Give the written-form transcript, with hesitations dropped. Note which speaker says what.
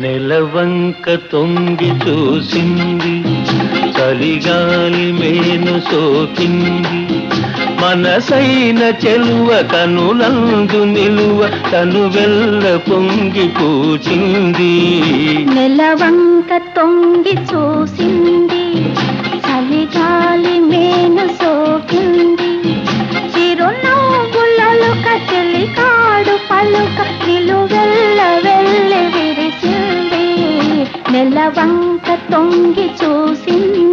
Speaker 1: నెలవంక తొంగి చూసింది, చలిగాలి మేను సోకింది, మనసైన చెలువ కనులందు నిలువ తను వెల్ల పొంగి పూచింది.
Speaker 2: నెలవంక తొంగి చూసింది, చలిగాలి మేను సోకింది, చిరునవ్వులలుక చెలికాడు పలుక నిలువెల్ల వెళ్ళి విరిసింది. నెలవంక తొంగి చూసింది.